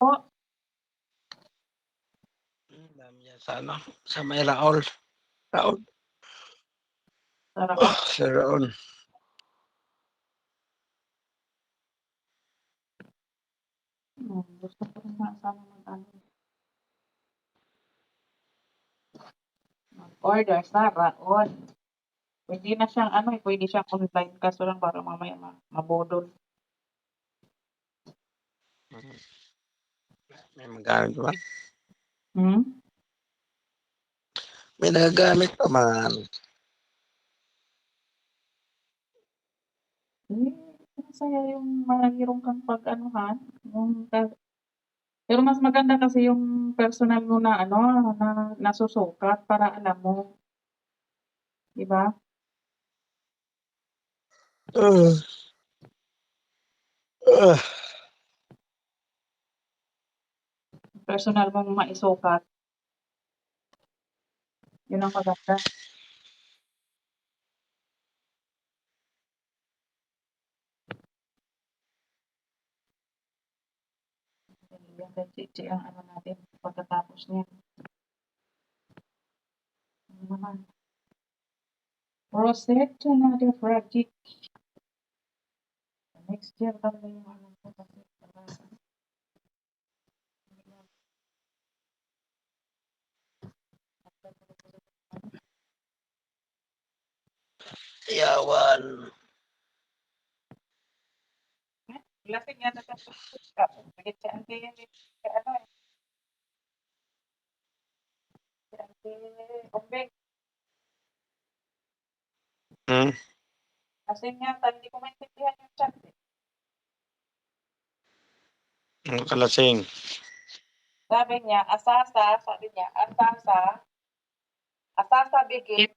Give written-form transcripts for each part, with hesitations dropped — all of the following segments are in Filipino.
Po. Dami yan sa ano, sa may Raol. Raol. Sarap. Sa Raol. Gusto ko rin nga sana mag-ano, mag-order sa Raon. Puwede na siyang ano, puwede siyang online kaso lang baka mamaya mabudol. May magamit ba? Hmm? May nagagamit pa man. Masaya yung mayro'n kang pag-anuhan, yung pero mas maganda kasi yung personal mo na ano, na nasusukat para alam mo, 'di ba? Uh, uh, Personal mong maisukat, yun ang maganda. Yan kay Chichi ang ano natin pagkatapos niyan. Ano naman, Rosette another project. Next year talaga yung ano ko kasi Yawan. lasing yata sa ka. Sakit si auntie yan si ano eh, si auntie Umbeng. Hmm? Lasing yata, hindi ko maintindihan yung chat eh. Ang kalasing. Sabi niya, asasa bigit.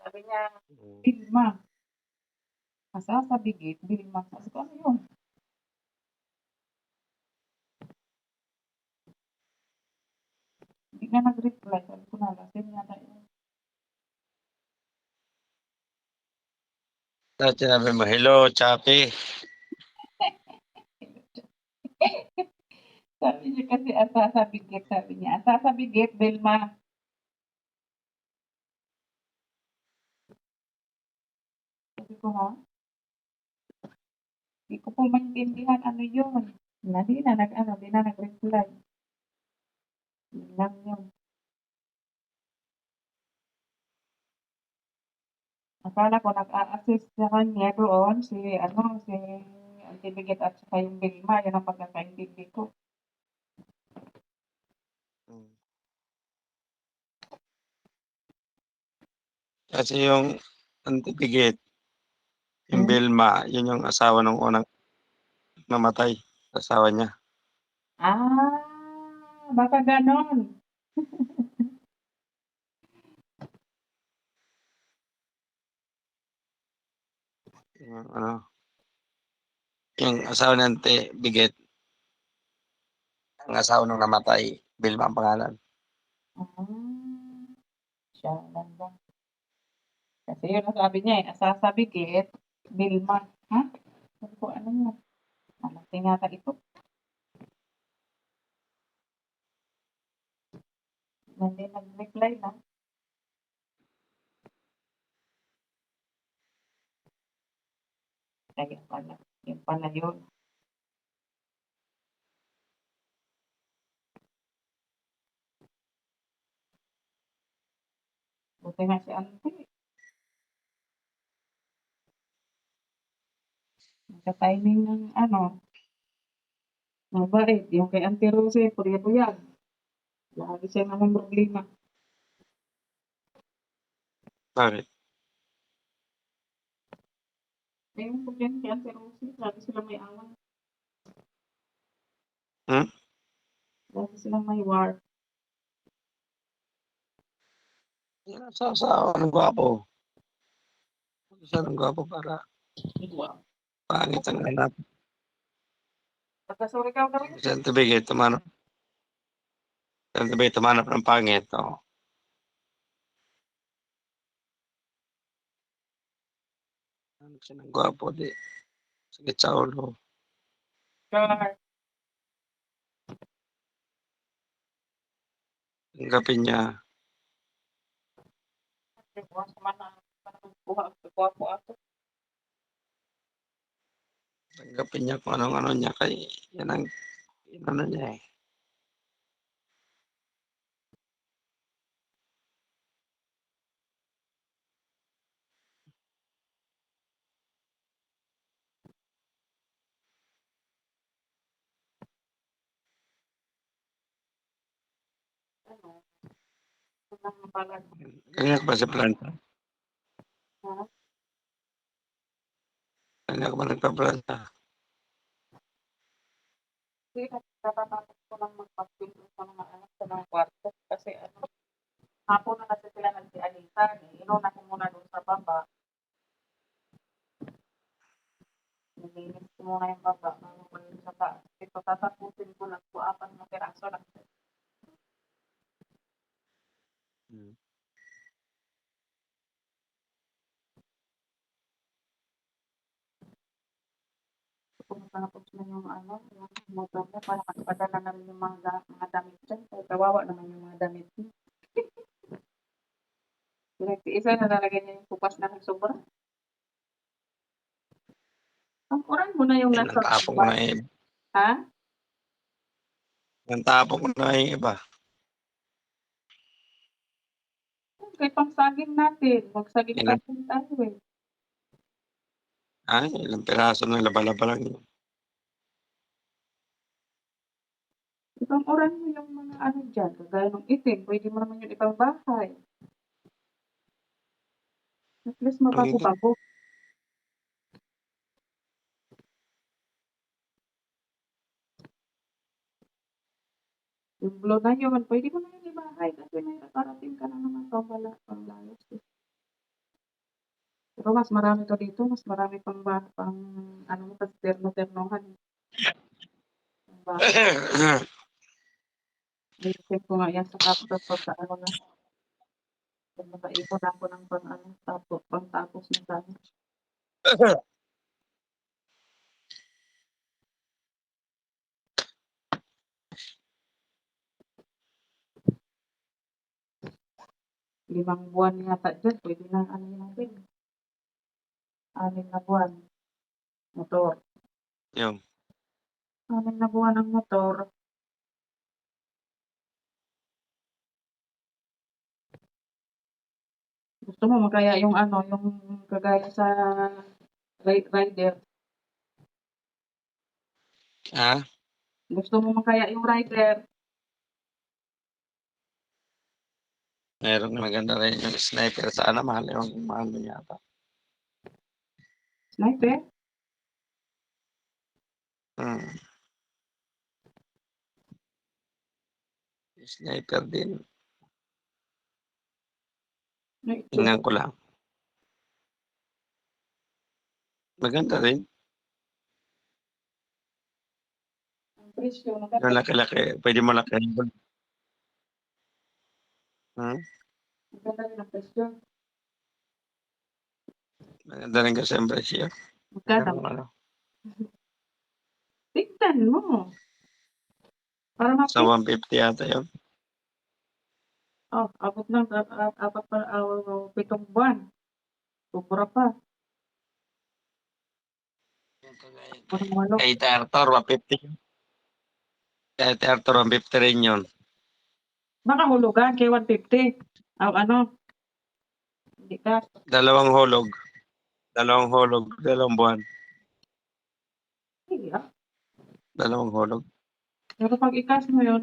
Sabi niya, Vilma. Asasa bigit, Vilma. Sabi ko, ano yun? Hindi na nag-reply. Sabi ko na, lasing yata yun. Tapos sinabi mo, hello, Chappy. Sabi niya kasi asasa bigit, sabi niya. Asasa bigit, Vilma. Sabi ko, ha? Hindi ko po maintindihan ano yun. Hindi na nag-ano, di na nag-reply. Yun lang yun. Akala ko nag-a-assist sa kanya doon si ano, si Auntie Bigit at saka yung Vilma, yun ang pagkakaintindi ko. Kasi yung antipigit, yung Hmm? Vilma, yun yung asawa ng unang namatay. Asawa niya. Ah, baka ganon. Yung, ano, yung asawa ng Bigit, ang asawa nung namatay, Vilma ang pangalan. Ah, siya lang ba? Kasi yun ang sabi niya eh, asasabikit, Vilma. Ha? Sabi ko, ano yun? Malaking yata ito. Hindi nag-reply na. Kaya pala. Yun pala yun. Buti nga si Auntie. Nagka-timing ng ano, mabait. Yung kay Auntie Rose, purya-puyag. Lagi siya namang problema. Bakit? Eh, yung problema kay Auntie Rose, lagi silang may away. Hmm? Lagi silang may war. Yan ang asawa ng gwapo. Siya ng gwapo para Wow. pangit ang hanap. Pagkasuri ka rin. Kasi ang Bigit, tumanap. Ang Bigit, tumanap ng pangit. Oh. Hanap siya ng gwapo, di. Sakit sa ulo. Car. Tanggapin niya. Kuha sa mana kuha kuha ko ato. Tanggapin niya kung anong ano niya kay yan ang ano niya eh. Ano? Unang mapalag. Ganyan ba si planta? Ha? Ganyan ba nagpa-planta? Hindi natatapos ko lang magpapinto sa mga anak sa mga kwarto kasi ano, hapon na kasi sila nagsialitan eh. Inuna ko muna doon sa baba. Nilinis ko muna yung baba bago ko yun sa taas. Ito tatapusin ko lang po 4 na piraso lang. Hmm. Kung matapos na yung ano, yung motor niya para makapadala na rin yung mga damit dyan. Kaya kawawa naman yung mga damit niya. Pinagtiisan na nalagay niya yung kupas na ng sobra. Ang oran mo na yung Yan, nasa natapon ko baba. na yung iba. Ha? Natapon ko na yung iba. Kaya pang saging natin. Ilan, Magsaging-saging tayo eh. ilang piraso ng laba-laba lang yun. Ibang oran mo yung mga ano dyan. Kagaya ng itim. Pwede mo naman yung ibang bahay. At least Ang itim. mabago-bago. Yung blue na yun, pwede mo na yung ibahay. Kasi may nakarating ka na naman pabala. Panglayos eh. Pero mas marami to dito. Mas marami pang ano mo, tas terno-ternohan. Ang bahay. Ayusin ko nga yan sa laptop ko sa ano na. Kung makaipon ako ng pang ano, pang tapos na sana. Limang buwan yata dyan. Pwede na ano natin. 6 na buwan. Motor. Yung, 6 na buwan ng motor. Gusto mo makaya yung ano, yung kagaya sa rider. ah, Gusto mo makaya yung rider. meron maganda rin yung sniper. Sana mahal mo yata. Sniper. Hmm. Sniper din. No, ito. Tingnan ko lang. Maganda rin. Ang presyo. Yung Maganda. laki-laki. Pwede mo laki. Hmm? Maganda rin ang presyo. Maganda rin kasi ang presyo. Magkano? Ano, Tignan mo. Para sa 150 yata yun. Oh, abot ng 7 buwan. Sobra pa. Parang walo. Kay Tertor, 150. Kay Tertor, 150 rin yun. Baka hulugan kay 150. Aw ano? Hindi ka. Dalawang hulog. Dalawang buwan. Sige ah. Dalawang hulog. Pero pag ikas mo yun,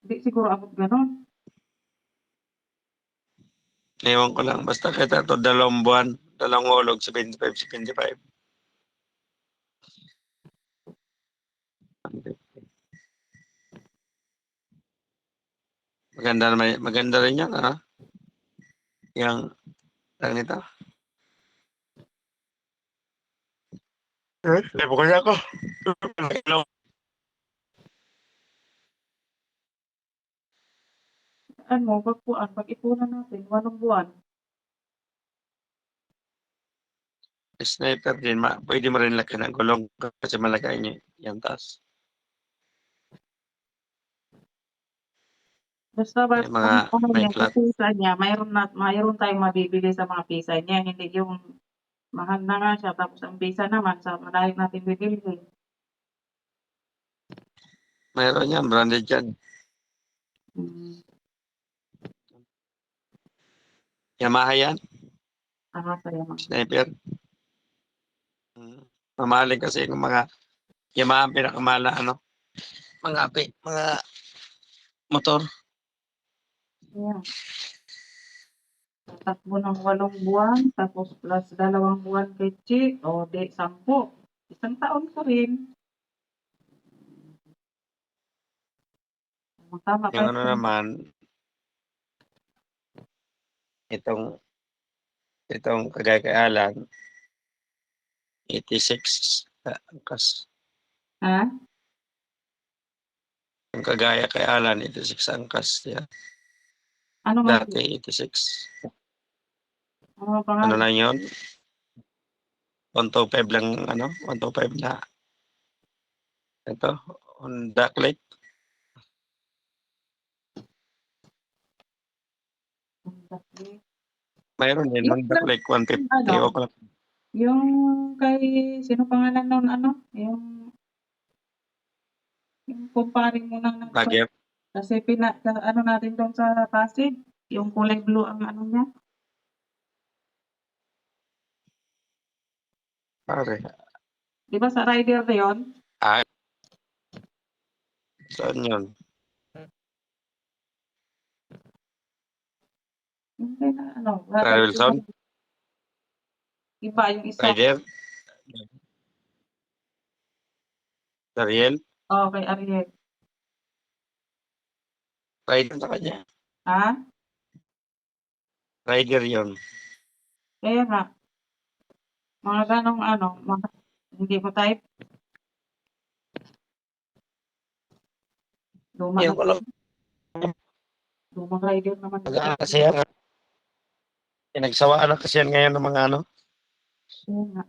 di siguro abot ganon. Ewan ko lang. Basta kay Tertor, dalawang buwan. Dalawang hulog, 75, 75. Maganda rin yan, ha? Yung, tag nito. Ewan ko ako. Ano, pag-ipunan natin, 8 buwan. Sniper din, pwede mo rin laki ng gulong kasi malagay niyo yung taas. Basta ba May mga ano may niya, sa flat. pisa niya, mayroon tayong mabibili sa mga pisa niya, hindi yung mahal na nga siya tapos ang pisa naman sa malayo natin bibilhin. Mayroon yan, branded yan. Hmm, Yamaha yan, kaya mga sniper. Mamahalin kasi yung mga Yamaha ang pinakamahal na mga motor. yan, tatakbo ng 8 buwan tapos plus 2 buwan kay Chi, o di 10. Isang taon ko rin. Tama Yung kayo ano dun. naman, itong kagaya kay Alan, 86 angkas. Ha? Yung kagaya kay Alan, 86 angkas. Yeah. Ano man Dati 86. ano ang Ano pangalan? lang yun? 125 lang, 125 na. Ito, Honda Click. Mayroon din, Yung Honda lang Click yung ano, 150. O, yung kay sino pangalan nun ano, yung kumpare mo ng vlogger. kasi ano natin dun sa Pasig, yung kulay blue ang ano niya. Pare. 'Di ba sa rider na yun? Ah, saan yun? Hindi na ano, brother Larry ko Wilson? iba yung isa. Rider? Dariel? Oo, kay Ariel. Rider sa kanya. Ha? Rider yun. Kaya nga, mga ganong ano, mga hindi mo type, luma na Yung ko lang, lumang rider naman yung kasi yan, pinagsawaan na kasi yan ngayon ng mga kaya nga,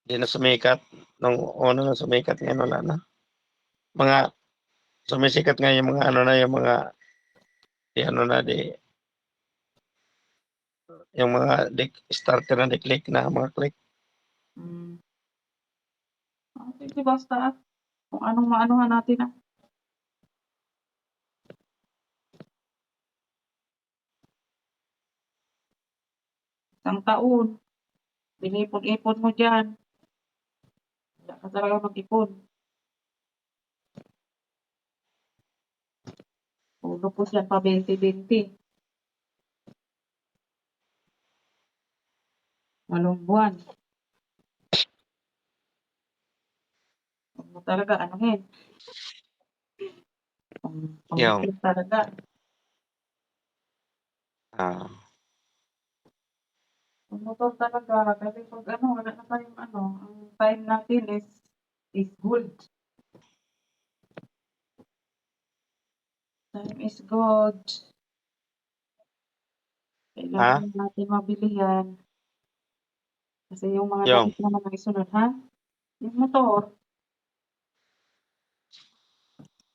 hindi na sumikat. Nung una na sumikat ngayon, wala na. Mga sumisikat nga yung mga yung mga di na di yung mga starter na di-click na mga click. hmm. Sige basta, kung anong maanuhan natin, isang taon, inipon-ipon mo diyan, wala ka talagang mag-ipon. Puro po yan pa 20-20, 8 buwan. Huwag mo talaga anuhin, Yung, pang talaga. ah, Ang motor talaga kasi 'pag ano, wala na tayong ano, ang time natin is gold. Time is gold. Kailangan ha? na natin mabili yan. Kasi yung mga Yung, damit naman ang isunod, ha? Yung motor,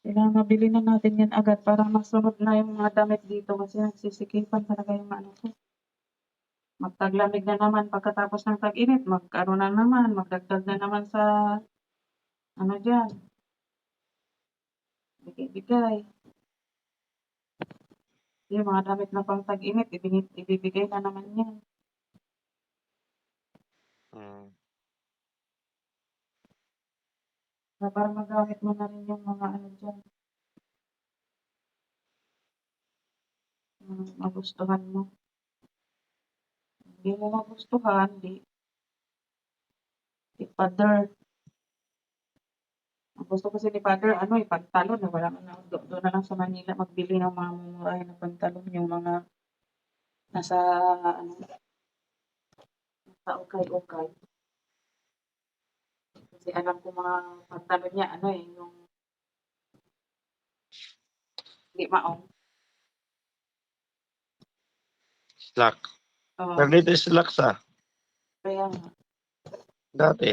kailangan mabili na natin yan agad para masunod na yung mga damit dito kasi nagsisikipan talaga yung ano ko. Magtaglamig na naman pagkatapos ng tag-init, mag-ano na naman, magdagdag na naman sa ano diyan, bigay-bigay. Yung mga damit na pang tag-init, ibibigay na naman yan. hmm, Para magamit mo na rin yung mga ano diyan, magustuhan mo. Hindi mo magustuhan, di father. Ang gusto kasi ni father, ano pantalon, wala man na, doon na lang sa Manila magbili ng mga mumurahin na pantalon, yung mga nasa, ano, nasa ukay-ukay. Kasi alam ko mga pantalon niya, ano yung di maong. slack. Oo, Pero dito is slack sa. Kaya nga. Dati.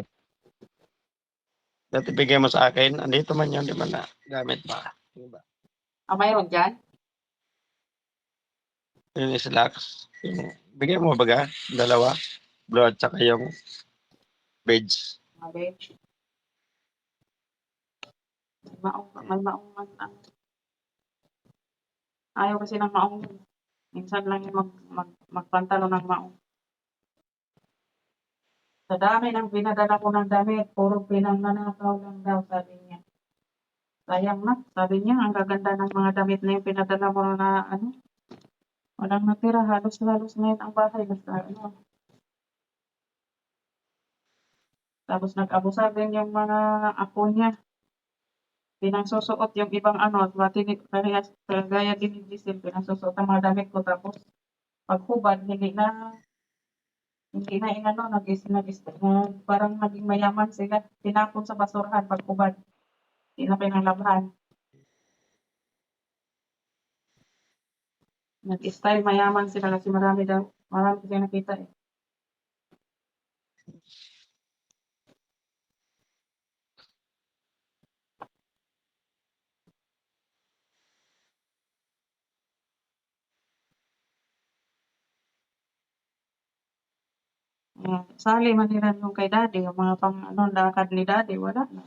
Dati bigay mo sa akin, andito man yun, di ba na gamit pa. Diba? Mayroon diyan? Yung slacks. Yung, bigay mo baga, dalawa. Blue at saka yung beige. Mga veg. May maong ayaw kasi ng maong. Minsan lang yung magpantalo ng maong. Sa dami ng pinadala ko ng damit, puro pinanganakaw lang daw, sabi niya. Sayang na, sabi niya, ang gaganda ng mga damit na yung pinadala mo na ano. Walang natira, halos-halos ngayon ang bahay. Basta ano. Tapos nag-abusar din yung mga apo niya. Pinangsusuot yung ibang ano, kagaya din ni Giselle, pinangsusuot ang mga damit ko. Tapos paghubad, hindi na inano, parang naging mayaman sila. Tinapon sa basurahan paghubad. Hindi na pinanglabhan. Nag-style mayaman sila kasi marami kasi nakita eh. Sali man nila yung kay daddy, yung mga pang ano, lakad ni daddy, wala na.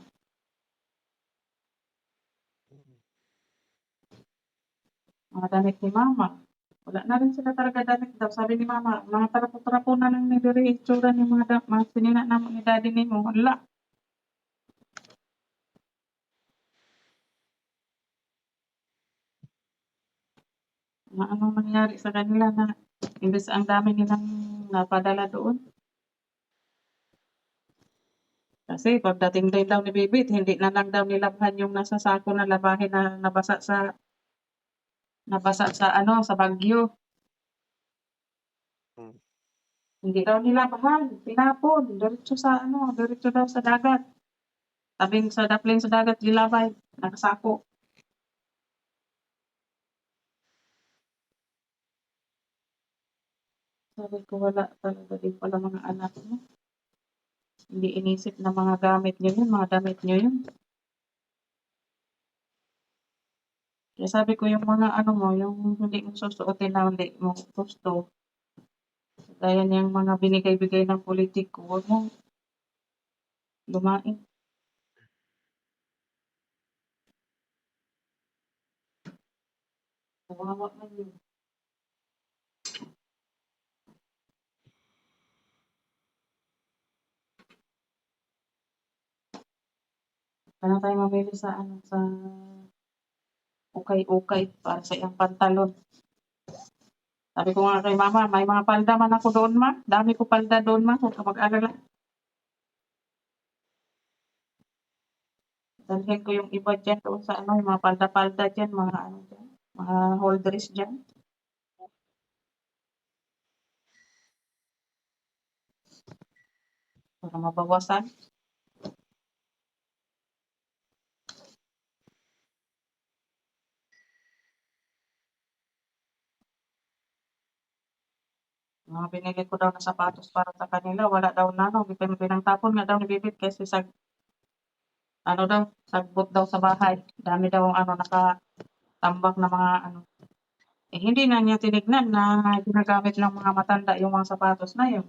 Mga damit ni mama. Wala na rin sila talaga damit daw. Sabi ni mama, mga tarapo-tarapo na lang ni diri itsura ni mga sinina na ni daddy ni mo. Wala. Ano nangyari sa kanila na imbes ang dami nilang napadala doon. Kasi pagdating din daw ni Bibit, hindi na lang daw nilabhan yung nasa sako na labahin na nabasa sa ano, sa bagyo. Hmm. Hindi daw nilabhan, tinapon, diretso sa ano, diretso daw sa dagat. Tabing sa daplin sa dagat, gilabay, nakasako. Sabi ko wala talaga din pala mga anak mo. Hindi inisip na mga gamit nyo yun, mga damit nyo yun. Kaya sabi ko yung mga ano mo, yung hindi mo susuotin na hindi mo gusto. Gaya niyang mga binigay-bigay ng politiko, huwag mo lumain. Kawawa man yun. Kaya tayo mamili sa ano, sa ukay-ukay para sa iyang pantalon. Sabi ko nga kay mama, may mga palda man ako doon ma. Dami ko palda doon ma, huwag ka mag-alala. Dalhin ko yung iba dyan doon sa ano, yung mga palda-palda dyan, mga ano dyan, mga holders dyan. Para mabawasan. Mga binili ko daw na sapatos para sa kanila, wala daw na, no, pinagtapon nga daw ni Bibit kasi sa, ano daw, sagbot daw sa bahay. Dami daw ang ano, nakatambak na mga ano. Eh, hindi na niya tinignan na ginagamit ng mga matanda yung mga sapatos na yun.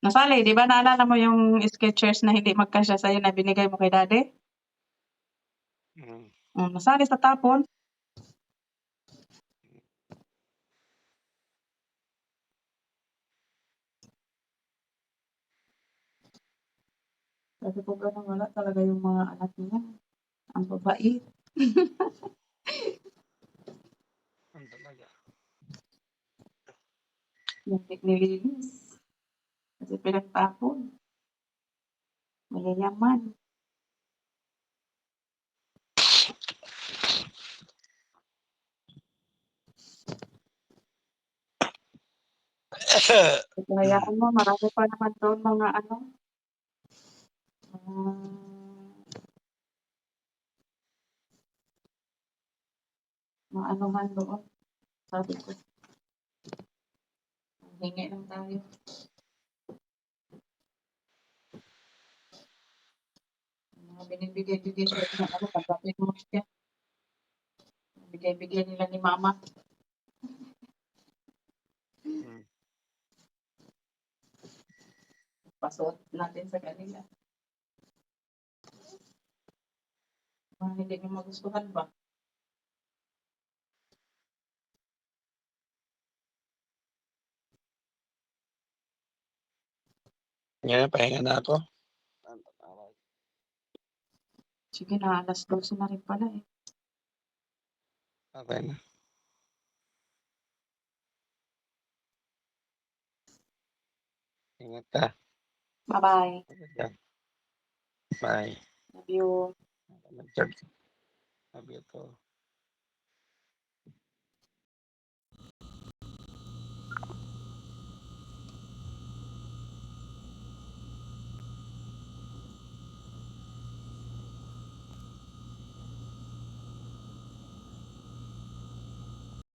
Nasali, di ba naalala mo yung Skechers na hindi magkasya sa'yo na binigay mo kay daddy? Hmm. Nasali sa tapon. Sabi ko gano'n, wala talaga yung mga anak niya. Ang babait. Ang talaga. Yung nilinis. Kasi pinagtapon. Mayayaman. Kaya ano, marami pa naman doon mga ano, mga anuhan doon. Sabi ko. Hingi lang tayo. Mga binibigay-bigay sa ng ano, tanggapin mo siya. Bigay-bigay nila ni mama. Hmm. Pasuot natin sa kanila. Mga hindi nyo magustuhan ba? Ngayon pahinga na ako. Sige na, 12:00 na rin pala eh. Okay na. Ingat ka. Bye-bye. Ingat ka. Bye. Love you. Mag-charge. Love you too.